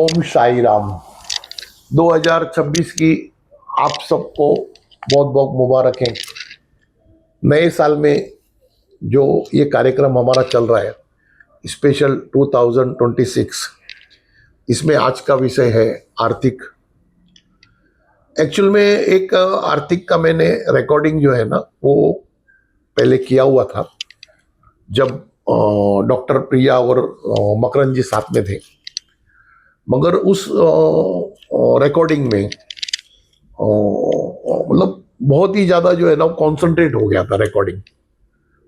ओम साई राम। 2026 की आप सबको बहुत बहुत मुबारक है। नए साल में जो ये कार्यक्रम हमारा चल रहा है स्पेशल 2026, इसमें आज का विषय है आर्थिक। एक्चुअल में एक आर्थिक का मैंने रिकॉर्डिंग जो है ना वो पहले किया हुआ था जब डॉक्टर प्रिया और मकरंद जी साथ में थे, मगर उस रिकॉर्डिंग में मतलब बहुत ही ज़्यादा जो है ना कॉन्सेंट्रेट हो गया था रिकॉर्डिंग,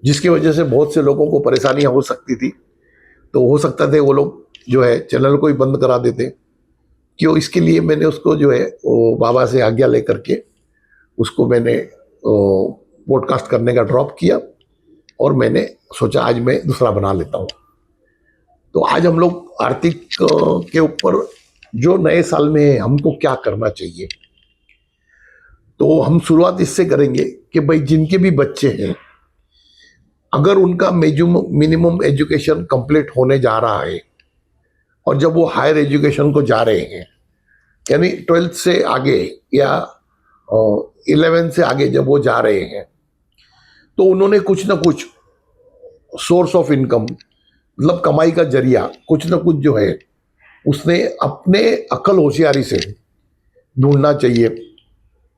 जिसकी वजह से बहुत से लोगों को परेशानियां हो सकती थी। तो हो सकता थे वो लोग जो है चैनल को ही बंद करा देते। क्यों, इसके लिए मैंने उसको जो है वो बाबा से आज्ञा लेकर के उसको मैंने पॉडकास्ट करने का ड्रॉप किया और मैंने सोचा आज मैं दूसरा बना लेता हूँ। तो आज हम लोग आर्थिक के ऊपर जो नए साल में है हमको क्या करना चाहिए, तो हम शुरुआत इससे करेंगे कि भाई जिनके भी बच्चे हैं, अगर उनका मिनिमम एजुकेशन कंप्लीट होने जा रहा है और जब वो हायर एजुकेशन को जा रहे हैं, यानी 12th से आगे या 11 से आगे जब वो जा रहे हैं, तो उन्होंने कुछ ना कुछ सोर्स ऑफ इनकम मतलब कमाई का जरिया कुछ ना कुछ जो है उसने अपने अक्ल होशियारी से ढूंढना चाहिए।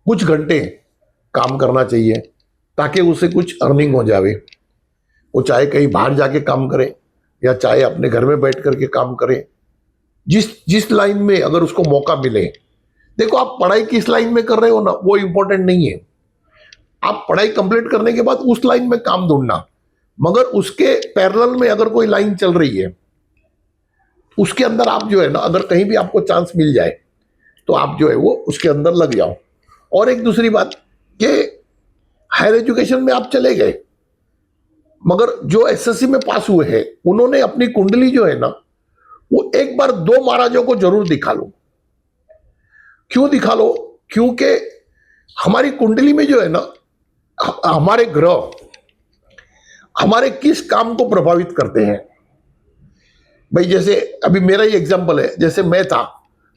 कुछ घंटे काम करना चाहिए ताकि उसे कुछ अर्निंग हो जावे। वो चाहे कहीं बाहर जाके काम करे या चाहे अपने घर में बैठ करके काम करे, जिस लाइन में अगर उसको मौका मिले। देखो, आप पढ़ाई किस लाइन में कर रहे हो ना वो इंपॉर्टेंट नहीं है। आप पढ़ाई कंप्लीट करने के बाद उस लाइन में काम ढूंढना, मगर उसके पैरेलल में अगर कोई लाइन चल रही है उसके अंदर आप जो है ना अगर कहीं भी आपको चांस मिल जाए तो आप जो है वो उसके अंदर लग जाओ। और एक दूसरी बात कि हायर एजुकेशन में आप चले गए, मगर जो एसएससी में पास हुए हैं उन्होंने अपनी कुंडली जो है ना वो एक बार 2 महाराजों को जरूर दिखा लो। क्यों दिखा लो? क्योंकि हमारी कुंडली में जो है ना हमारे ग्रह हमारे किस काम को प्रभावित करते हैं। भाई जैसे अभी मेरा ही एग्जांपल है, जैसे मैं था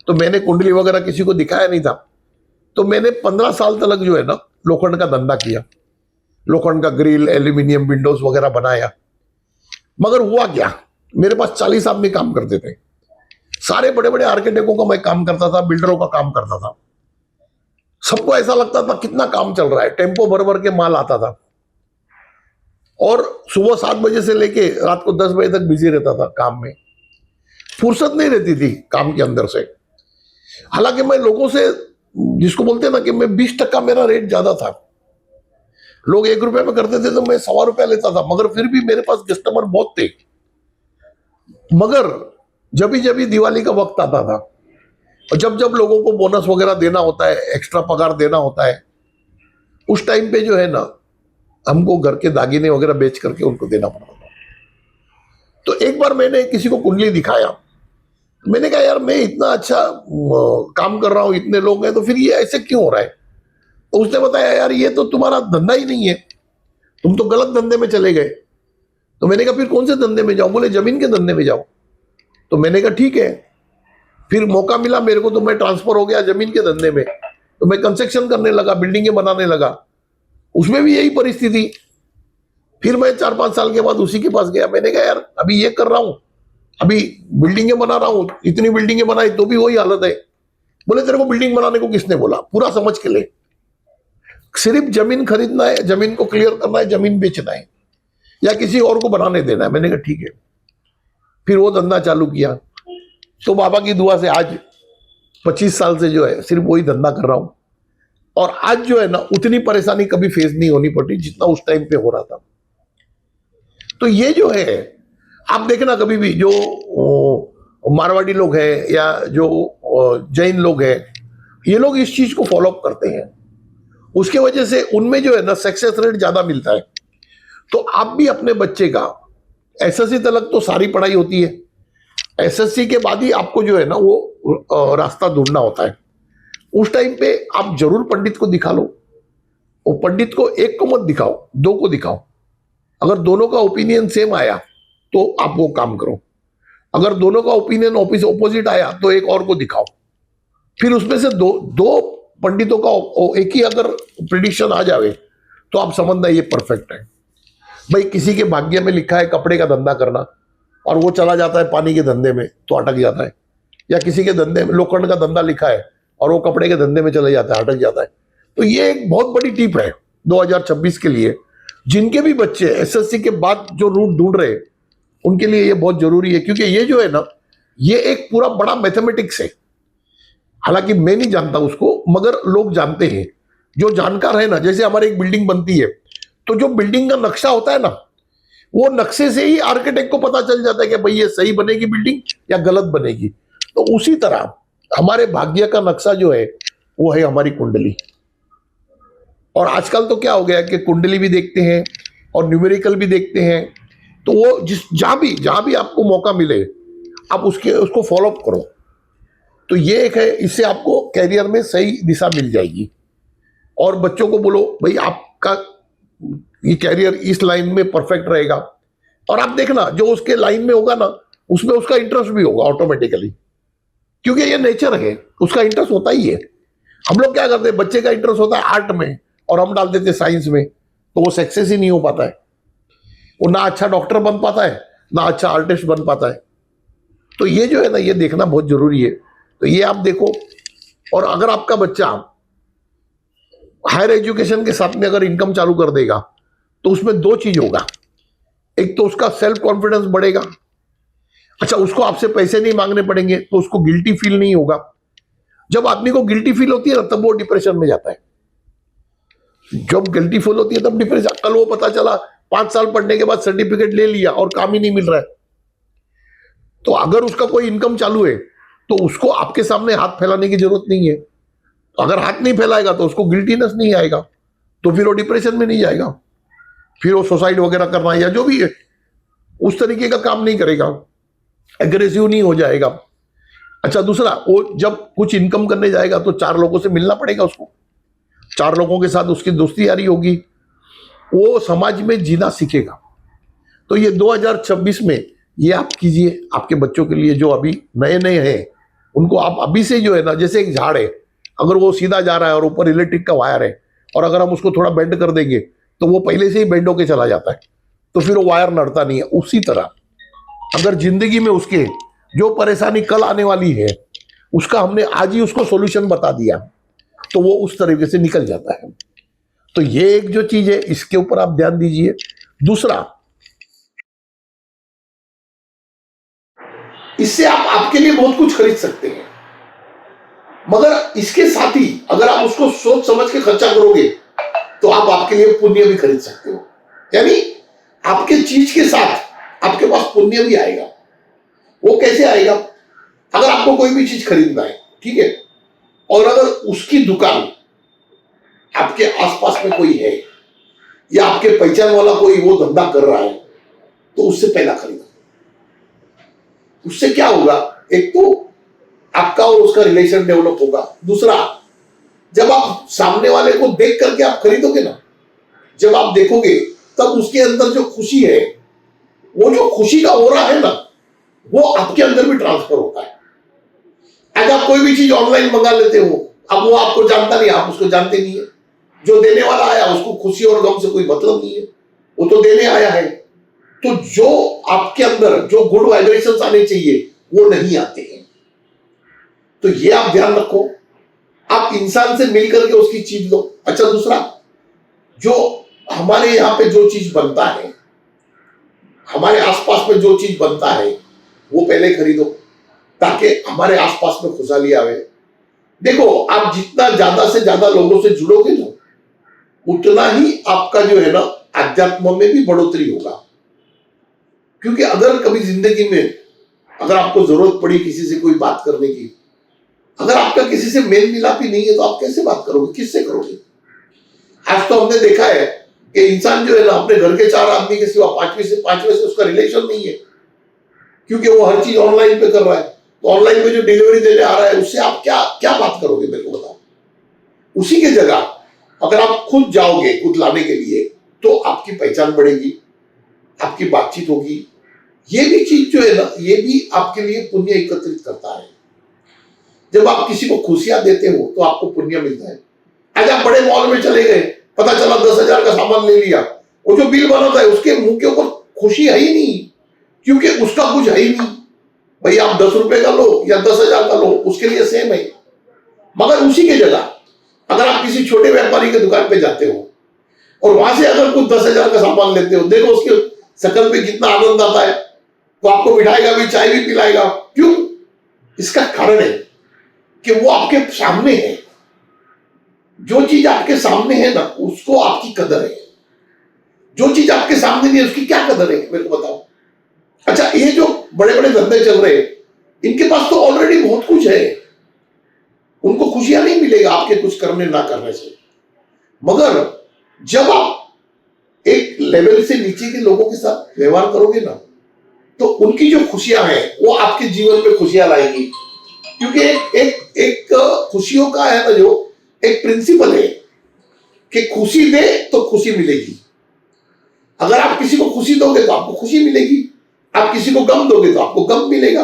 तो मैंने कुंडली वगैरह किसी को दिखाया नहीं था, तो मैंने 15 साल तक जो है ना लोखंड का धंधा किया, लोखंड का ग्रिल एल्यूमिनियम विंडोज वगैरह बनाया। मगर हुआ क्या, मेरे पास 40 आदमी काम करते थे, सारे बड़े बड़े आर्किटेक्टों का मैं काम करता था, बिल्डरों का काम करता था। सबको ऐसा लगता था कितना काम चल रहा है, टेम्पो भर भर के माल आता था और सुबह 7 बजे से लेके रात को 10 बजे तक बिजी रहता था काम में। फुर्सत नहीं रहती थी काम के अंदर से। हालांकि मैं लोगों से, जिसको बोलते हैं ना कि मैं 20% मेरा रेट ज्यादा था, लोग 1 रुपए में करते थे तो मैं 1.25 रुपया लेता था, मगर फिर भी मेरे पास कस्टमर बहुत थे। मगर जब भी दिवाली का वक्त आता था और जब लोगों को बोनस वगैरह देना होता है, एक्स्ट्रा पगार देना होता है, उस टाइम पे जो है ना हमको घर के दागिने वगैरह बेच करके उनको देना पड़ता था। तो एक बार मैंने किसी को कुंडली दिखाया, मैंने कहा यार मैं इतना अच्छा काम कर रहा हूं, इतने लोग हैं, तो फिर ये ऐसे क्यों हो रहा है? तो उसने बताया यार ये तो तुम्हारा धंधा ही नहीं है, तुम तो गलत धंधे में चले गए। तो मैंने कहा फिर कौन से धंधे में जाऊं? बोले जमीन के धंधे में जाओ। तो मैंने कहा ठीक है। फिर मौका मिला मेरे को, तो मैं ट्रांसफर हो गया जमीन के धंधे में, तो मैं कंस्ट्रक्शन करने लगा, बिल्डिंगें बनाने लगा। उसमें भी यही परिस्थिति। फिर मैं 4-5 साल के बाद उसी के पास गया, मैंने कहा यार अभी ये कर रहा हूं, अभी बिल्डिंगें बना रहा हूं, इतनी बिल्डिंगें बनाई तो भी वही हालत है। बोले तेरे को बिल्डिंग बनाने को किसने बोला? पूरा समझ के ले, सिर्फ जमीन खरीदना है, जमीन को क्लियर करना है, जमीन बेचना है या किसी और को बनाने देना है। मैंने कहा ठीक है। फिर वो धंधा चालू किया। तो बाबा की दुआ से आज 25 साल से जो है सिर्फ वही धंधा कर रहा हूं, और आज जो है ना उतनी परेशानी कभी फेस नहीं होनी पड़ी जितना उस टाइम पे हो रहा था। तो ये जो है आप देखना, कभी भी जो मारवाड़ी लोग हैं या जो जैन लोग हैं, ये लोग इस चीज को फॉलो अप करते हैं। उसके वजह से उनमें जो है ना सक्सेस रेट ज्यादा मिलता है। तो आप भी अपने बच्चे का एसएससी तक तो सारी पढ़ाई होती है, एसएससी के बाद ही आपको जो है ना वो रास्ता ढूंढना होता है। उस टाइम पे आप जरूर पंडित को दिखा लो। वो पंडित को एक को मत दिखाओ, 2 को दिखाओ। अगर दोनों का ओपिनियन सेम आया तो आप वो काम करो। अगर दोनों का ओपिनियन ऑपोजिट आया तो एक और को दिखाओ, फिर उसमें से दो दो पंडितों का एक ही अगर प्रिडिक्शन आ जावे तो आप समझना ये परफेक्ट है। भाई किसी के भाग्य में लिखा है कपड़े का धंधा करना और वो चला जाता है पानी के धंधे में तो अटक जाता है, या किसी के धंधे में लोखंड का धंधा लिखा है और वो कपड़े के धंधे में चले जाता है, अटक जाता है। तो ये एक बहुत बड़ी टिप है 2026 के लिए। जिनके भी बच्चे एसएससी के बाद जो रूट ढूंढ रहे हैं उनके लिए ये बहुत जरूरी है, क्योंकि ये जो है ना ये एक पूरा बड़ा मैथमेटिक्स है। हालांकि मैं नहीं जानता उसको, मगर लोग जानते हैं जो जानकार है ना। जैसे हमारी एक बिल्डिंग बनती है तो जो बिल्डिंग का नक्शा होता है ना, वो नक्शे से ही आर्किटेक्ट को पता चल जाता है कि भाई ये सही बनेगी बिल्डिंग या गलत बनेगी। तो उसी तरह हमारे भाग्य का नक्शा जो है वो है हमारी कुंडली। और आजकल तो क्या हो गया कि कुंडली भी देखते हैं और न्यूमेरिकल भी देखते हैं। तो वो जहां भी आपको मौका मिले आप उसको फॉलो अप करो। तो ये एक है, इससे आपको कैरियर में सही दिशा मिल जाएगी। और बच्चों को बोलो भाई आपका ये कैरियर इस लाइन में परफेक्ट रहेगा, और आप देखना जो उसके लाइन में होगा ना उसमें उसका इंटरेस्ट भी होगा ऑटोमेटिकली, क्योंकि ये नेचर है, उसका इंटरेस्ट होता ही है। हम लोग क्या करते हैं, बच्चे का इंटरेस्ट होता है आर्ट में और हम डाल देते साइंस में, तो वो सक्सेस ही नहीं हो पाता है। वो ना अच्छा डॉक्टर बन पाता है ना अच्छा आर्टिस्ट बन पाता है। तो ये जो है ना ये देखना बहुत जरूरी है। तो ये आप देखो। और अगर आपका बच्चा हायर एजुकेशन के साथ में अगर इनकम चालू कर देगा तो उसमें दो चीज होगा। एक तो उसका सेल्फ कॉन्फिडेंस बढ़ेगा। अच्छा, उसको आपसे पैसे नहीं मांगने पड़ेंगे तो उसको गिल्टी फील नहीं होगा। जब आदमी को गिल्टी फील होती है ना तब वो डिप्रेशन में जाता है। जब गिल्टी फील होती है तब डिप्रेशन। कल वो पता चला 5 साल पढ़ने के बाद सर्टिफिकेट ले लिया और काम ही नहीं मिल रहा है। तो अगर उसका कोई इनकम चालू है तो उसको आपके सामने हाथ फैलाने की जरूरत नहीं है। अगर हाथ नहीं फैलाएगा तो उसको गिल्टीनेस नहीं आएगा, तो फिर वो डिप्रेशन में नहीं जाएगा, फिर वो सुसाइड वगैरह करना या जो भी है उस तरीके का काम नहीं करेगा, एग्रेसिव नहीं हो जाएगा। अच्छा, दूसरा वो जब कुछ इनकम करने जाएगा तो 4 लोगों से मिलना पड़ेगा उसको, 4 लोगों के साथ उसकी दोस्ती यारी होगी, वो समाज में जीना सीखेगा। तो ये 2026 में ये आप कीजिए आपके बच्चों के लिए जो अभी नए नए हैं उनको आप अभी से जो है ना, जैसे एक झाड़ है अगर वो सीधा जा रहा है और ऊपर इलेक्ट्रिक का वायर है और अगर हम उसको थोड़ा बेंड कर देंगे तो वो पहले से ही बेंड होके चला जाता है, तो फिर वो वायर नड़ता नहीं है। उसी तरह अगर जिंदगी में उसके जो परेशानी कल आने वाली है उसका हमने आज ही उसको सॉल्यूशन बता दिया तो वो उस तरीके से निकल जाता है। तो ये एक जो चीज है इसके ऊपर आप ध्यान दीजिए। दूसरा, इससे आप आपके लिए बहुत कुछ खरीद सकते हैं, मगर इसके साथ ही अगर आप उसको सोच समझ के खर्चा करोगे तो आप आपके लिए पुण्य भी खरीद सकते हो। यानी आपके चीज के साथ आपके पास पुण्य भी आएगा। वो कैसे आएगा? अगर आपको कोई भी चीज खरीदना है, ठीक है, और अगर उसकी दुकान आपके आसपास में कोई है या आपके पहचान वाला कोई वो धंधा कर रहा है तो उससे पहला खरीदो। उससे क्या होगा, एक तो आपका और उसका रिलेशन डेवलप होगा। दूसरा, जब आप सामने वाले को देख करके आप खरीदोगे ना, जब आप देखोगे तब उसके अंदर जो खुशी है, वो जो खुशी का ऑरा है ना, वो आपके अंदर भी ट्रांसफर होता है। अगर आप कोई भी चीज ऑनलाइन मंगा लेते हो, अब वो आपको जानता नहीं, आप उसको जानते नहीं है। जो देने वाला आया उसको खुशी और गम से कोई मतलब नहीं है, वो तो देने आया है। तो जो आपके अंदर जो गुड वाइब्रेशंस आने चाहिए वो नहीं आते हैं। तो ये आप ध्यान रखो, आप इंसान से मिलकर के उसकी चीज लो। अच्छा, दूसरा, जो हमारे यहाँ पे जो चीज बनता है, हमारे आसपास में जो चीज बनता है वो पहले खरीदो ताकि हमारे आसपास में खुशहाली आवे। देखो, आप जितना ज्यादा से ज्यादा लोगों से जुड़ोगे ना उतना ही आपका जो है ना अध्यात्म में भी बढ़ोतरी होगा। क्योंकि अगर कभी जिंदगी में अगर आपको जरूरत पड़ी किसी से कोई बात करने की, अगर आपका किसी से मेल मिलाप ही नहीं है तो आप कैसे बात करोगे, किससे करोगे? आज तो हमने देखा है कि इंसान जो है ना अपने घर के 4 आदमी के सिवा 5वें से उसका रिलेशन नहीं है, क्योंकि वो हर चीज ऑनलाइन पे कर रहा है। तो ऑनलाइन पे जो डिलीवरी देने आ रहा है उससे आप क्या क्या बात करोगे, मेरे को बताओ। उसी की जगह अगर आप खुद जाओगे खुद लाने के लिए तो आपकी पहचान बढ़ेगी, आपकी बातचीत होगी, ये भी चीज जो है ना, ये भी आपके लिए पुण्य एकत्रित करता है। जब आप किसी को खुशियां देते हो तो आपको पुण्य मिलता है। आज आप बड़े मॉल में चले गए, पता चला 10,000 का सामान ले लिया, वो जो बिल बनाता है उसके मुंह के ऊपर खुशी है ही नहीं, क्योंकि उसका कुछ है ही नहीं। भाई आप 10 रुपए का लो या 10,000 का लो, उसके लिए सेम है। मगर उसी की जगह अगर आप किसी छोटे व्यापारी की दुकान पे जाते हो और वहां से अगर कुछ 10,000 का सामान लेते हो, देखो उसके शकल पे कितना आनंद आता है। वो आपको बिठाएगा भी, चाय भी पिलाएगा। क्यों? इसका कारण है कि वो आपके सामने है। जो चीज आपके सामने है ना, उसको आपकी कदर है। जो चीज आपके सामने नहीं है, उसकी क्या कदर है, मेरे को बताओ। अच्छा, ये जो बड़े बड़े धंधे चल रहे हैं, इनके पास तो ऑलरेडी बहुत कुछ है, उनको खुशियां नहीं मिलेगा आपके कुछ करने ना करने से। मगर जब आप एक लेवल से नीचे के लोगों के साथ व्यवहार करोगे ना, तो उनकी जो खुशियां हैं वो आपके जीवन में खुशियां लाएगी। क्योंकि एक खुशियों का है ना, जो एक प्रिंसिपल है कि खुशी दे तो खुशी मिलेगी। अगर आप किसी को खुशी दोगे तो आपको खुशी मिलेगी, आप किसी को गम दोगे तो आपको गम मिलेगा,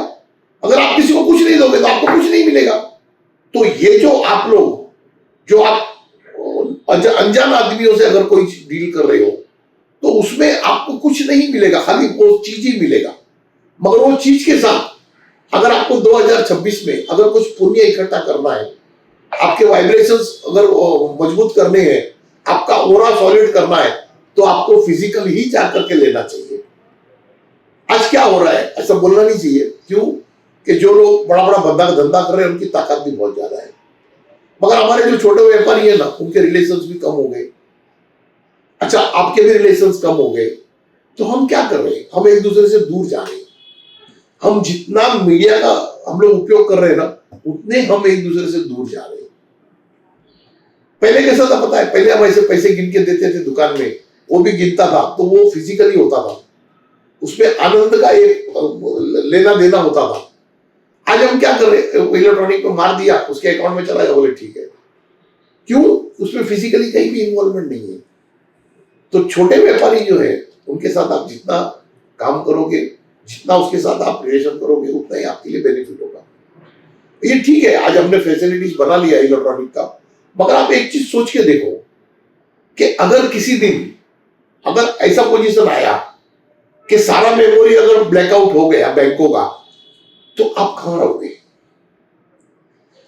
अगर आप किसी को कुछ नहीं दोगे तो आपको कुछ नहीं मिलेगा। तो ये जो आप लोग, जो आप अनजान आदमियों से अगर कोई डील कर रहे हो, तो उसमें आपको कुछ नहीं मिलेगा, खाली वो चीज ही मिलेगा। मगर वो चीज के साथ अगर आपको 2026 में अगर कुछ पुण्य इकट्ठा करना है, आपके वाइब्रेशंस अगर मजबूत करने हैं, आपका ऑरा सॉलिड करना है, तो आपको फिजिकल ही जा करके लेना चाहिए। आज क्या हो रहा है, ऐसा बोलना नहीं चाहिए। क्यों? कि जो लोग बड़ा बड़ा धंधा कर रहे हैं, उनकी ताकत भी बहुत ज्यादा है, मगर हमारे जो छोटे व्यापारी है ना, उनके रिलेशंस भी कम हो गए। अच्छा, आपके भी रिलेशंस कम हो गए, तो हम क्या कर रहे हैं, हम एक दूसरे से दूर जा रहे हैं। हम जितना मीडिया का हम लोग उपयोग कर रहे हैं ना, उतने हम एक दूसरे से दूर जा रहे हैं। पहले कैसा था पता है? पहले हम ऐसे पैसे गिन के देते थे दुकान में, वो भी गिनता था तो वो फिजिकली होता था, उसमें आनंद का एक लेना देना होता था। आज हम क्या कर रहे हैं, इलेक्ट्रॉनिक में मार दिया, उसके अकाउंट में चला गया, बोले ठीक है। क्यों? उसमें फिजिकली कहीं भी इन्वॉल्वमेंट नहीं है। तो छोटे व्यापारी जो है, उनके साथ आप जितना काम करोगे, जितना उसके साथ आप रिलेशन करोगे, उतना ही आपके लिए बेनिफिट होगा। ये ठीक है, आज हमने फैसिलिटीज बना लिया इलेक्ट्रॉनिक का, मगर आप एक चीज सोच के देखो कि अगर किसी दिन अगर ऐसा पोजीशन आया कि सारा मेमोरी अगर ब्लैकआउट हो गया बैंकों का, तो आप कहां रहोगे?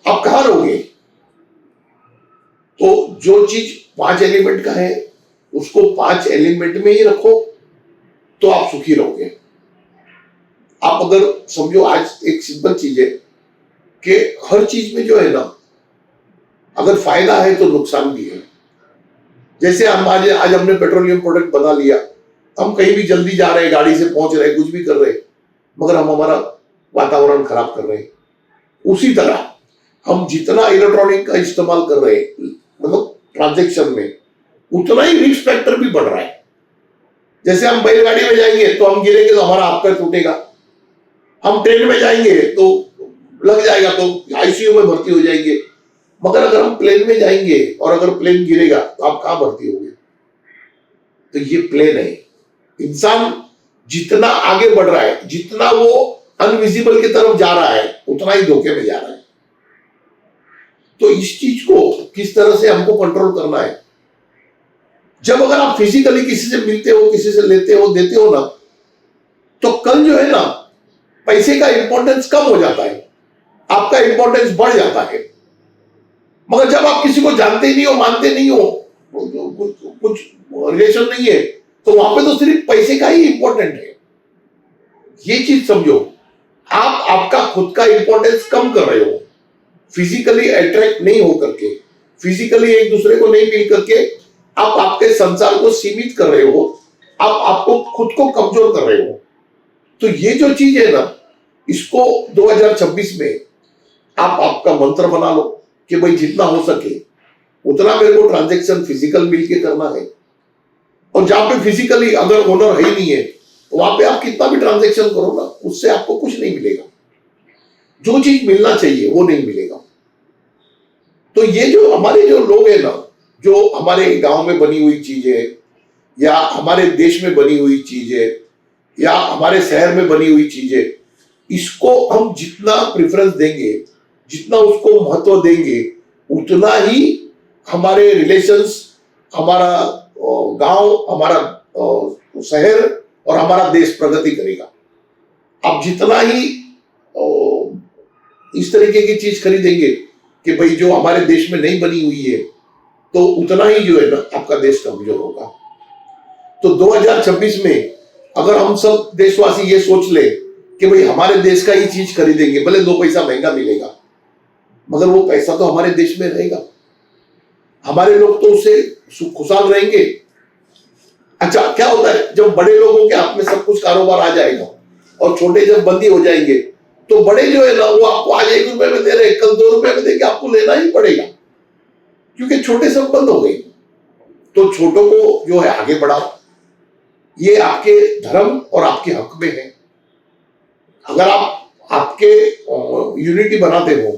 आप कहां रहोगे? तो जो चीज 5 एलिमेंट का है, उसको 5 एलिमेंट में ही रखो, तो आप सुखी रहोगे। आप अगर समझो, आज एक सिंपल चीज है कि हर चीज में जो है ना, अगर फायदा है तो नुकसान भी है। जैसे हम आज हमने पेट्रोलियम प्रोडक्ट बना लिया, हम कहीं भी जल्दी जा रहे हैं, गाड़ी से पहुंच रहे हैं, कुछ भी कर रहे हैं, मगर हम हमारा वातावरण खराब कर रहे हैं। उसी तरह हम जितना इलेक्ट्रॉनिक का इस्तेमाल कर रहे हैं, मतलब ट्रांजैक्शन में, उतना ही रिस्क फैक्टर भी बढ़ रहा है। जैसे हम बैलगाड़ी में जाएंगे तो हम गिरेंगे तो हमारा हाथ पैर टूटेगा, हम ट्रेन में जाएंगे तो लग जाएगा तो आईसीयू में भर्ती हो जाएंगे। मगर अगर हम प्लेन में जाएंगे और अगर प्लेन गिरेगा तो आप कहां भर्ती होंगे? तो ये प्लेन है। इंसान जितना आगे बढ़ रहा है, जितना वो अनविजिबल की तरफ जा रहा है, उतना ही धोखे में जा रहा है। तो इस चीज को किस तरह से हमको कंट्रोल करना है? जब अगर आप फिजिकली किसी से मिलते हो, किसी से लेते हो, देते हो ना, तो कल जो है ना, पैसे का इंपॉर्टेंस कम हो जाता है, आपका इंपॉर्टेंस बढ़ जाता है। मगर जब आप किसी को जानते ही नहीं हो, मानते नहीं हो, कुछ रिलेशन नहीं है, तो वहां पे तो सिर्फ पैसे का ही इंपॉर्टेंट है। ये चीज समझो, आप आपका खुद का इंपॉर्टेंस कम कर रहे हो, फिजिकली अट्रैक्ट नहीं हो करके, फिजिकली एक दूसरे को नहीं मिल करके आप आपके संसार को सीमित कर रहे हो, आप आपको खुद को कमजोर कर रहे हो। तो ये जो चीज है ना, इसको 2026 में आप आपका मंत्र बना लो कि भाई जितना हो सके उतना मेरे को ट्रांजैक्शन फिजिकल मिलके करना है। और जहां पे फिजिकली अगर ओनर है ही नहीं है, तो वहां पे आप कितना भी ट्रांजैक्शन करो ना, उससे आपको कुछ नहीं मिलेगा। जो चीज मिलना चाहिए वो नहीं मिलेगा। तो ये जो हमारे जो लोग हैं ना, जो हमारे गांव में बनी हुई चीजें या हमारे देश में बनी हुई चीजें या हमारे शहर में बनी हुई चीजें, इसको हम जितना प्रेफरेंस देंगे, जितना उसको महत्व देंगे, उतना ही हमारे रिलेशंस, हमारा गांव, हमारा शहर और हमारा देश प्रगति करेगा। आप जितना ही इस तरीके की चीज खरीदेंगे कि भाई जो हमारे देश में नहीं बनी हुई है, तो उतना ही जो है ना आपका देश कमजोर होगा। तो 2026 में अगर हम सब देशवासी ये सोच ले कि भाई हमारे देश का ही चीज खरीदेंगे, भले 2 पैसा महंगा मिलेगा, मगर वो पैसा तो हमारे देश में रहेगा, हमारे लोग तो उससे खुशहाल रहेंगे। अच्छा, क्या होता है जब बड़े लोगों के हाथ में सब कुछ कारोबार आ जाएगा और छोटे जब बंदी हो जाएंगे, तो बड़े जो है ना वो आपको आज 1 रुपए में दे रहे, कल 2 रुपए में देके आपको लेना ही पड़ेगा, क्योंकि छोटे सब बंद हो गए। तो छोटों को जो है आगे बढ़ाओ, ये आपके धर्म और आपके हक में है। अगर आप आपके यूनिटी बनाते हो,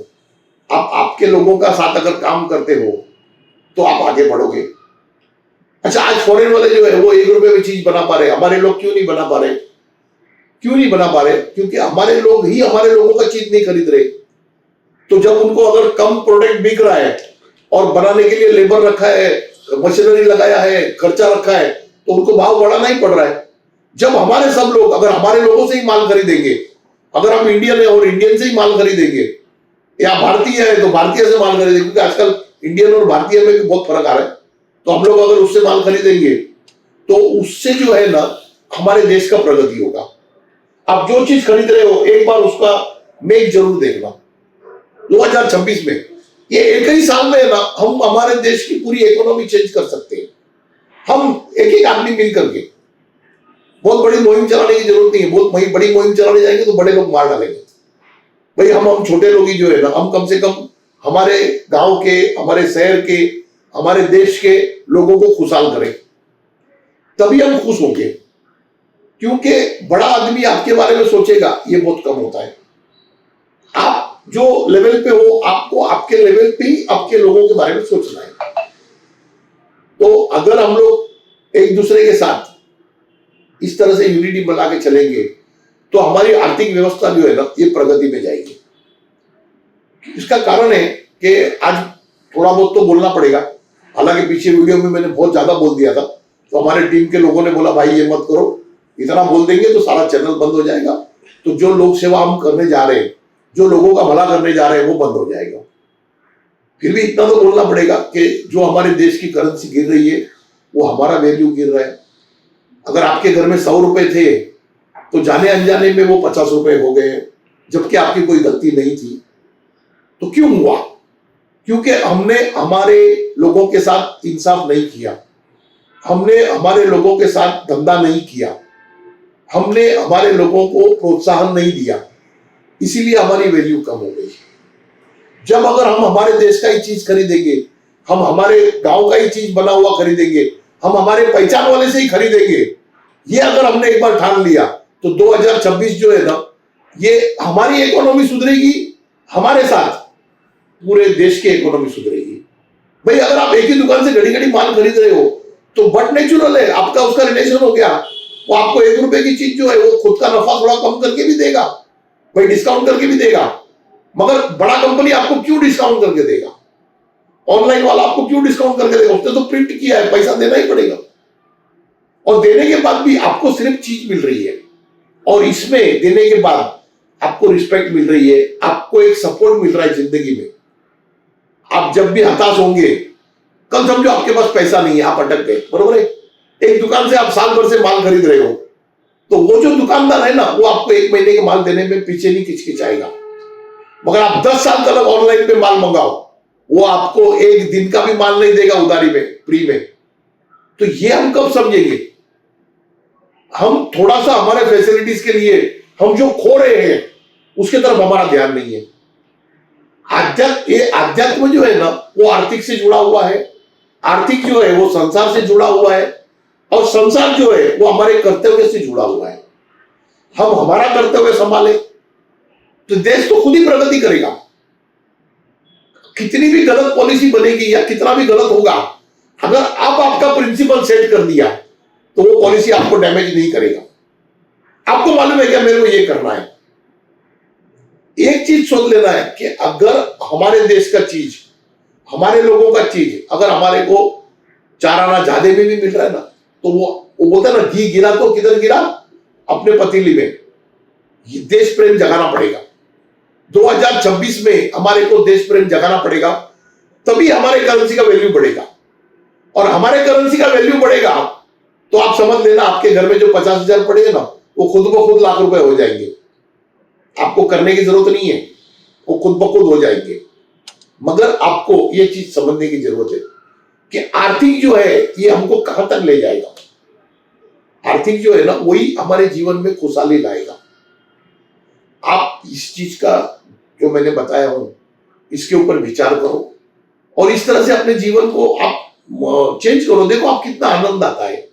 आप आपके लोगों का साथ अगर काम करते हो, तो आप आगे बढ़ोगे। अच्छा, आज फॉरेन वाले जो है वो 1 रुपए में चीज बना पा रहे, हमारे लोग क्यों नहीं बना पा रहे? क्यों नहीं बना पा रहे? क्योंकि हमारे लोग ही हमारे लोगों का चीज नहीं खरीद रहे। तो जब उनको अगर कम प्रोडक्ट बिक रहा है और बनाने के लिए लेबर रखा है, मशीनरी लगाया है, खर्चा रखा है, तो उनको भाव बढ़ाना ही पड़ रहा है। जब हमारे सब लोग अगर हमारे लोगों से ही माल खरीदेंगे, अगर हम इंडियन है और इंडियन से ही माल खरीदेंगे, या भारतीय है तो भारतीय से माल खरीदेंगे, क्योंकि आजकल इंडियन और भारतीय में भी बहुत फर्क आ रहा है, तो हम लोग अगर उससे माल खरीदेंगे तो उससे जो है ना हमारे देश का प्रगति होगा। आप जो चीज खरीद रहे हो एक बार उसका मेक जरूर देखना। 2026 में ये एक ही साल में है ना हम हमारे देश की पूरी इकोनॉमी चेंज कर सकते हैं। हम एक एक आदमी मिल करके, बहुत बड़ी मुहिम चलाने की जरूरत नहीं है। बहुत बड़ी मुहिम चलाने जाएंगे तो बड़े लोग मार डालेंगे। भाई हम छोटे लोग ही जो है ना, हम कम से कम हमारे गांव के, हमारे शहर के, हमारे देश के लोगों को खुशहाल करें, तभी हम खुश होंगे। क्योंकि बड़ा आदमी आपके बारे में सोचेगा ये बहुत कम होता है। आप जो लेवल पे हो, आपको आपके लेवल पे ही आपके लोगों के बारे में सोचना है। तो अगर हम लोग एक दूसरे के साथ इस तरह से यूनिटी बना के चलेंगे, तो हमारी आर्थिक व्यवस्था जो है ना ये प्रगति में जाएगी। इसका कारण है कि आज थोड़ा बहुत तो बोलना पड़ेगा। हालांकि पीछे वीडियो में मैंने बहुत ज्यादा बोल दिया था, तो हमारे टीम के लोगों ने बोला भाई ये मत करो, इतना बोल देंगे तो सारा चैनल बंद हो जाएगा। तो जो लोक सेवा हम करने जा रहे हैं, जो लोगों का भला करने जा रहे हैं, वो बंद हो जाएगा। फिर भी इतना तो बोलना पड़ेगा कि जो हमारे देश की करेंसी गिर रही है वो हमारा वैल्यू गिर रहा है। अगर आपके घर में 100 रुपए थे तो जाने अनजाने में वो 50 रुपए हो गए, जबकि आपकी कोई गलती नहीं थी। तो क्यों हुआ? क्योंकि हमने हमारे लोगों के साथ इंसाफ नहीं किया, हमने हमारे लोगों के साथ धंधा नहीं किया, हमने हमारे लोगों को प्रोत्साहन नहीं दिया, इसीलिए हमारी वैल्यू कम हो गई। जब अगर हम हमारे देश का ही चीज खरीदेंगे, हम हमारे गांव का ही चीज बना हुआ खरीदेंगे, हम हमारे पहचान वाले से ही खरीदेंगे, ये अगर हमने एक बार ठान लिया, तो 2026 जो है ना ये हमारी इकोनॉमी सुधरेगी, हमारे साथ पूरे देश की इकोनॉमी सुधरेगी। भाई अगर आप एक ही दुकान से घड़ी घड़ी माल खरीद रहे हो तो बट नेचुरल है, आपका उसका रिलेशन हो गया। वो आपको 1 रुपए की चीज जो है वो खुद का नफा थोड़ा कम करके भी देगा, भाई डिस्काउंट करके भी देगा। मगर बड़ा कंपनी आपको क्यों डिस्काउंट करके देगा? ऑनलाइन वाला आपको क्यों डिस्काउंट करके देगा? उसने तो प्रिंट किया है, पैसा देना ही पड़ेगा। और देने के बाद भी आपको सिर्फ चीज मिल रही है, और इसमें देने के बाद आपको रिस्पेक्ट मिल रही है, आपको एक सपोर्ट मिल रहा है जिंदगी में। आप जब भी हताश होंगे, कल समझो आपके पास पैसा नहीं है, आप अटक गए, बरोबर है। एक दुकान से आप साल भर से माल खरीद रहे हो, तो वो जो दुकानदार है ना वो आपको 1 महीने के माल देने में पीछे नहीं किचकिचाएगा। मगर आप 10 साल तक ऑनलाइन पे माल मंगाओ, वो आपको 1 दिन का भी माल नहीं देगा उधारी में, फ्री में। तो ये हम कब समझेंगे? हम थोड़ा सा हमारे फैसिलिटीज के लिए हम जो खो रहे हैं उसके तरफ हमारा ध्यान नहीं है। आध्यात्म जो है ना वो आर्थिक से जुड़ा हुआ है, आर्थिक जो है वो संसार से जुड़ा हुआ है, और संसार जो है वो हमारे कर्तव्य से जुड़ा हुआ है। हम हमारा कर्तव्य संभाले तो देश तो खुद ही प्रगति करेगा। कितनी भी गलत पॉलिसी बनेगी या कितना भी गलत होगा, अगर आप आपका प्रिंसिपल सेट कर दिया तो वो पॉलिसी आपको डैमेज नहीं करेगा। आपको मालूम है क्या, मेरे को ये करना है, एक चीज सोच लेना है कि अगर हमारे देश का चीज, हमारे लोगों का चीज अगर हमारे को 4 आना ज्यादा में भी मिल रहा है ना, तो वो बोलता है ना, घी गिरा तो किधर गिरा, अपने पतीली में। ये देश प्रेम जगाना पड़ेगा। 2026 में हमारे को देश प्रेम जगाना पड़ेगा, तभी हमारे करेंसी का वैल्यू बढ़ेगा। और हमारे करेंसी का वैल्यू बढ़ेगा तो आप समझ लेना, आपके घर में जो 50,000 पड़े हैं ना, वो खुद ब खुद लाख रुपए हो जाएंगे। आपको करने की जरूरत नहीं है, वो खुद ब खुद हो जाएंगे। मगर आपको ये चीज समझने की जरूरत है कि आर्थिक जो है ये हमको कहां तक ले जाएगा। आर्थिक जो है ना, वही हमारे जीवन में खुशहाली लाएगा। आप इस चीज का जो मैंने बताया हूं, इसके ऊपर विचार करो और इस तरह से अपने जीवन को आप चेंज करो। देखो आप कितना आनंद आता है।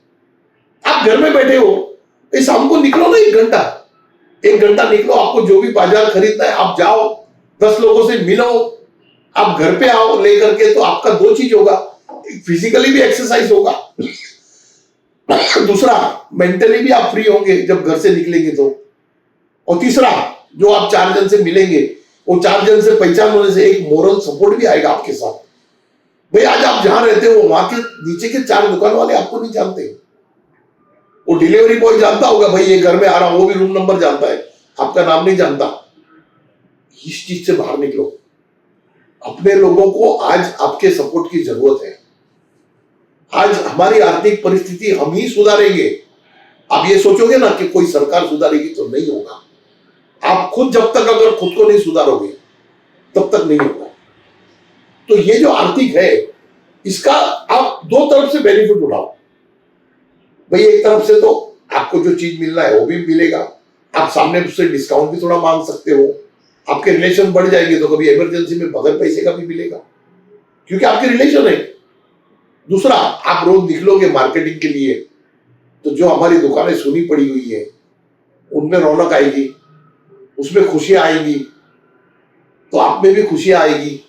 आप घर में बैठे हो, शाम को निकलो ना, 1 घंटा निकलो, आपको जो भी बाजार खरीदना है आप जाओ, 10 लोगों से मिलो, आप घर पे आओ लेकर के, तो आपका 2 चीज होगा, फिजिकली भी एक्सरसाइज होगा, दूसरा मेंटली भी आप फ्री होंगे जब घर से निकलेंगे तो, और तीसरा जो आप 4 जन से मिलेंगे, वो 4 जन से पहचान होने से एक मोरल सपोर्ट भी आएगा आपके साथ। भाई आज आप जहां रहते हो वहां के नीचे के 4 दुकान वाले आपको नहीं जानते, वो डिलीवरी बॉय जानता होगा, भाई ये घर में आ रहा हूं, वो भी रूम नंबर जानता है, आपका नाम नहीं जानता। इस चीज से बाहर निकलो। अपने लोगों को आज आपके सपोर्ट की जरूरत है। आज हमारी आर्थिक परिस्थिति हम ही सुधारेंगे। आप ये सोचोगे ना कि कोई सरकार सुधारेगी, तो नहीं होगा। आप खुद जब तक अगर खुद को नहीं सुधारोगे तब तक नहीं होगा। तो ये जो आर्थिक है, इसका आप 2 तरफ से बेनिफिट उठाओ। भाई एक तरफ से तो आपको जो चीज मिलना है वो भी मिलेगा, आप सामने उससे डिस्काउंट भी थोड़ा मांग सकते हो, आपके रिलेशन बढ़ जाएंगे, तो कभी इमरजेंसी में बगैर पैसे का भी मिलेगा, क्योंकि आपके रिलेशन है। दूसरा, आप रोज निकलोगे मार्केटिंग के लिए, तो जो हमारी दुकानें सुनी पड़ी हुई है उनमें रौनक आएगी, उसमें खुशियां आएंगी, तो आप में भी खुशियां आएगी,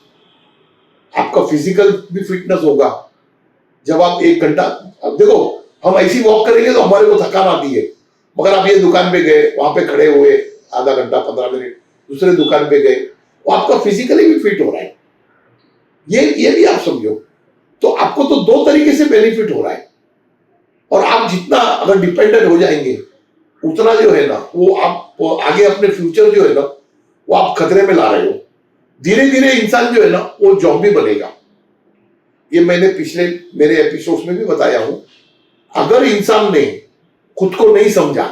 आपका फिजिकल भी फिटनेस होगा। जब आप 1 घंटा, अब देखो हम ऐसी वॉक करेंगे तो हमारे को थकान आती है, मगर आप ये दुकान पे गए, वहां पे खड़े हुए आधा घंटा 15 मिनट, दूसरे दुकान पे गए, वो आपका फिजिकली भी फिट हो रहा है। ये भी आप समझो, तो आपको तो 2 तरीके से बेनिफिट हो रहा है। और आप जितना अगर डिपेंडेंट हो जाएंगे, उतना जो है ना, वो आप आगे अपने फ्यूचर जो है ना, वो आप खतरे में ला रहे हो। धीरे धीरे इंसान जो है ना, वो जॉम्बी बनेगा। ये मैंने पिछले मेरे एपिसोड्स में भी बताया हूं। अगर इंसान ने खुद को नहीं समझा,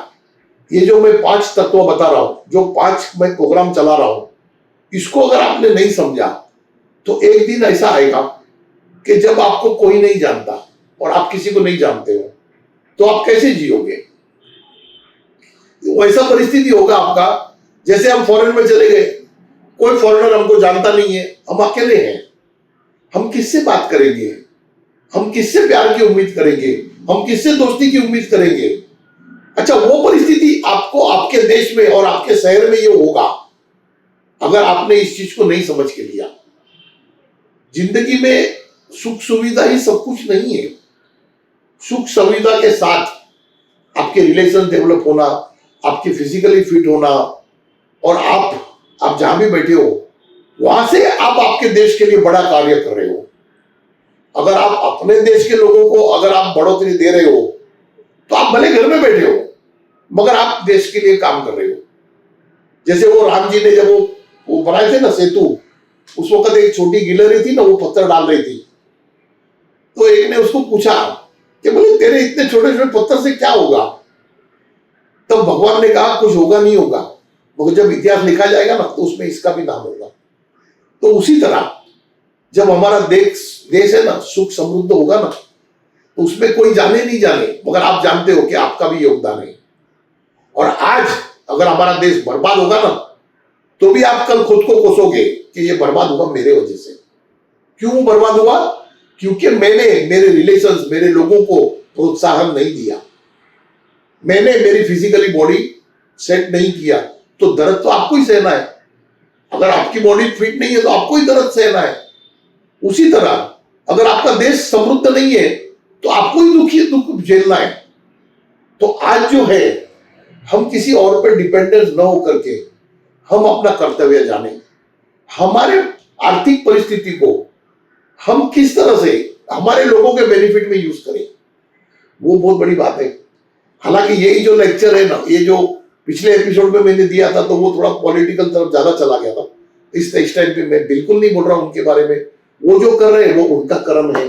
ये जो मैं 5 तत्व बता रहा हूं, जो 5 मैं प्रोग्राम चला रहा हूं, इसको अगर आपने नहीं समझा, तो एक दिन ऐसा आएगा कि जब आपको कोई नहीं जानता और आप किसी को नहीं जानते हो, तो आप कैसे जियोगे। वैसा परिस्थिति होगा आपका जैसे हम फॉरेन में चले गए, कोई फॉरेनर हमको जानता नहीं है, हम अकेले हैं, हम किससे बात करेंगे, हम किससे प्यार की उम्मीद करेंगे, हम किससे दोस्ती की उम्मीद करेंगे। अच्छा, वो परिस्थिति आपको आपके देश में और आपके शहर में ये होगा अगर आपने इस चीज को नहीं समझ के लिया। जिंदगी में सुख सुविधा ही सब कुछ नहीं है। सुख सुविधा के साथ आपके रिलेशन डेवलप होना, आपकी फिजिकली फिट होना, और आप जहां भी बैठे हो वहां से आप आपके देश के लिए बड़ा कार्य कर रहे हो। अगर आप अपने देश के लोगों को अगर आप बढ़ोतरी दे रहे हो, तो आप भले घर में बैठे हो मगर आप देश के लिए काम कर रहे हो। जैसे वो राम जी ने जब वो बनाए थे ना सेतु, उस वक्त एक छोटी गिलहरी थी ना, वो पत्थर डाल रही थी, तो एक ने उसको पूछा कि बोले तेरे इतने छोटे छोटे पत्थर से क्या होगा। तब भगवान ने कहा कुछ होगा नहीं होगा, मगर जब इतिहास लिखा जाएगा ना, तो उसमें इसका भी नाम होगा। तो उसी तरह जब हमारा देश है ना सुख समृद्ध होगा ना, तो उसमें कोई जाने नहीं जाने, मगर आप जानते हो कि आपका भी योगदान है। और आज अगर हमारा देश बर्बाद होगा ना, तो भी आप कल खुद को कोसोगे कि ये बर्बाद हुआ मेरे वजह से। क्यों बर्बाद हुआ? क्योंकि मैंने मेरे रिलेशंस, मेरे लोगों को प्रोत्साहन नहीं दिया, मैंने मेरी फिजिकली बॉडी सेट नहीं किया, तो दर्द तो आपको ही सहना है। अगर आपकी बॉडी फिट नहीं है तो आपको ही दर्द सहना है। उसी तरह अगर आपका देश समृद्ध नहीं है तो आपको ही दुख झेलना है। तो आज जो है हम किसी और पर डिपेंडेंस न होकर के हम अपना कर्तव्य जाने, हमारे आर्थिक परिस्थिति को हम किस तरह से हमारे लोगों के बेनिफिट में यूज करें, वो बहुत बड़ी बात है। हालांकि यही जो लेक्चर है ना, ये जो पिछले एपिसोड में मैंने दिया था, तो वो थोड़ा पॉलिटिकल तरफ ज्यादा चला गया था। इस टाइम पे मैं बिल्कुल नहीं बोल रहा उनके बारे में, वो जो कर रहे हैं वो उनका कर्म है,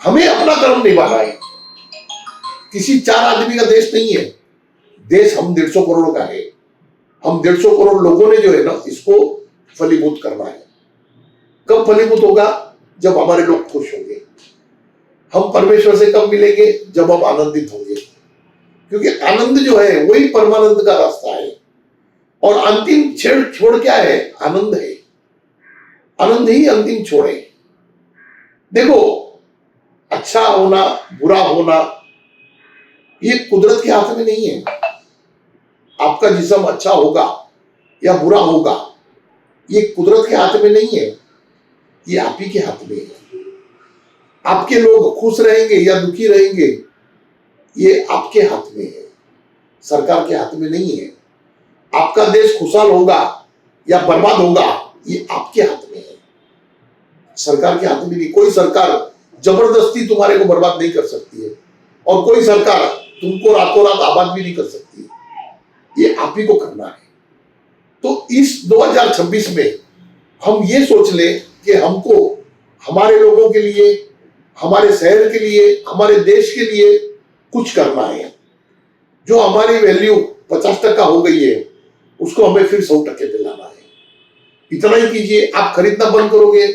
हमें अपना कर्म निभाना है। किसी 4 आदमी का देश नहीं है, देश हम 150 करोड़ का है। हम 150 करोड़ लोगों ने जो है ना, इसको फलीभूत करना है। कब फलीभूत होगा? जब हमारे लोग खुश होंगे। हम परमेश्वर से कब मिलेंगे? जब हम आनंदित होंगे, क्योंकि आनंद जो है वही परमानंद का रास्ता है। और अंतिम छोड़ क्या है? आनंद है। आनंद ही अंतिम छोड़ है। देखो, अच्छा होना, बुरा होना, ये कुदरत के हाथ में नहीं है। आपका जिस्म अच्छा होगा या बुरा होगा, ये कुदरत के हाथ में नहीं है, ये आप ही के हाथ में है। आपके लोग खुश रहेंगे या दुखी रहेंगे, ये आपके हाथ में है, सरकार के हाथ में नहीं है। आपका देश खुशहाल होगा या बर्बाद होगा, ये आपके हाथ में है, सरकार के हाथ में नहीं। कोई सरकार जबरदस्ती तुम्हारे को बर्बाद नहीं कर सकती है, और कोई सरकार तुमको रातों रात आबाद भी नहीं कर सकती है। ये आप ही को करना है। तो इस 2026 में हम ये सोच ले कि हमको हमारे लोगों के लिए, हमारे शहर के लिए, हमारे देश के लिए कुछ करना है। जो हमारी वैल्यू 50% हो गई है, उसको हमें फिर 100% पे लाना है। इतना ही कीजिए। आप खरीदना बंद करोगे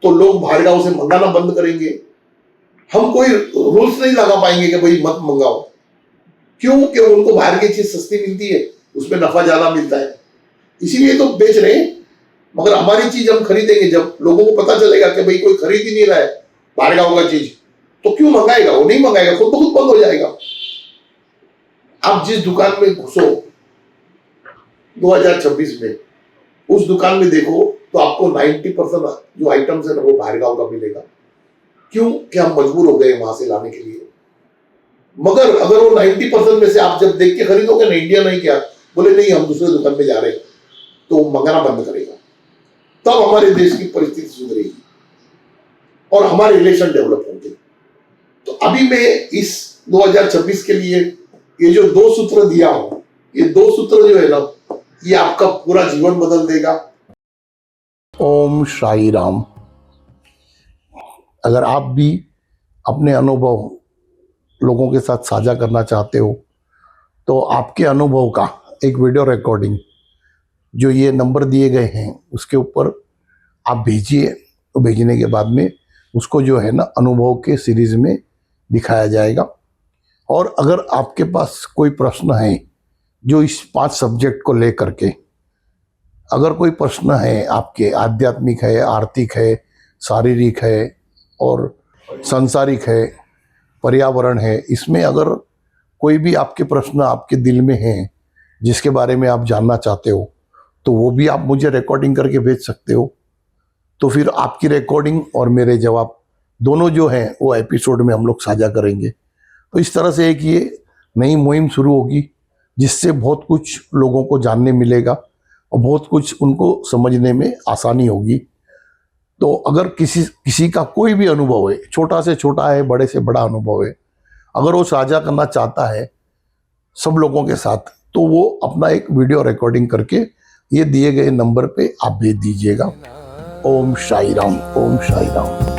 तो लोग बाहर गांव से मंगाना बंद करेंगे। हम कोई रूल्स नहीं लगा पाएंगे कि भाई मत मंगाओ। क्यों? कि उनको बाहर की चीज सस्ती मिलती है, उसमें नफा ज्यादा मिलता है, इसीलिए तो बेच रहे हैं। मगर हमारी चीज हम खरीदेंगे, जब लोगों को पता चलेगा कि भाई कोई खरीद ही नहीं रहा है बाहर गांव का चीज, तो क्यों मंगाएगा? वो नहीं मंगाएगा, खुद ब खुद बंद हो जाएगा। आप जिस दुकान में घुसो 2026 में, उस दुकान में देखो तो आपको 90% जो आइटम्स है ना, वो बाहर गांव का मिलेगा। क्यों? कि हम मजबूर हो गए वहां से लाने के लिए। मगर अगर वो 90% में से आप जब देख के खरीदोगे ना, इंडिया नहीं, क्या बोले नहीं हम दूसरे दुकान में जा रहे हैं, तो मंगाना बंद करेगा। तब हमारे देश की परिस्थिति सुधरेगी और हमारे रिलेशन डेवलप होंगे। तो अभी मैं इस 2026 के लिए ये जो 2 सूत्र दिया हूं, ये 2 सूत्र जो है ना, ये आपका पूरा जीवन बदल देगा। ओम साई राम। अगर आप भी अपने अनुभव लोगों के साथ साझा करना चाहते हो, तो आपके अनुभव का एक वीडियो रिकॉर्डिंग जो ये नंबर दिए गए हैं उसके ऊपर आप भेजिए। तो भेजने के बाद में उसको जो है ना, अनुभव के सीरीज में दिखाया जाएगा। और अगर आपके पास कोई प्रश्न है जो इस 5 सब्जेक्ट को लेकर के, अगर कोई प्रश्न है आपके, आध्यात्मिक है, आर्थिक है, शारीरिक है और सांसारिक है, पर्यावरण है, इसमें अगर कोई भी आपके प्रश्न आपके दिल में हैं जिसके बारे में आप जानना चाहते हो, तो वो भी आप मुझे रिकॉर्डिंग करके भेज सकते हो। तो फिर आपकी रिकॉर्डिंग और मेरे जवाब दोनों जो हैं वो एपिसोड में हम लोग साझा करेंगे। तो इस तरह से एक ये नई मुहिम शुरू होगी, जिससे बहुत कुछ लोगों को जानने मिलेगा और बहुत कुछ उनको समझने में आसानी होगी। तो अगर किसी का कोई भी अनुभव है, छोटा से छोटा है, बड़े से बड़ा अनुभव है, अगर वो साझा करना चाहता है सब लोगों के साथ, तो वो अपना एक वीडियो रिकॉर्डिंग करके ये दिए गए नंबर पे आप भेज दीजिएगा। ओम साई राम, ओम साई राम।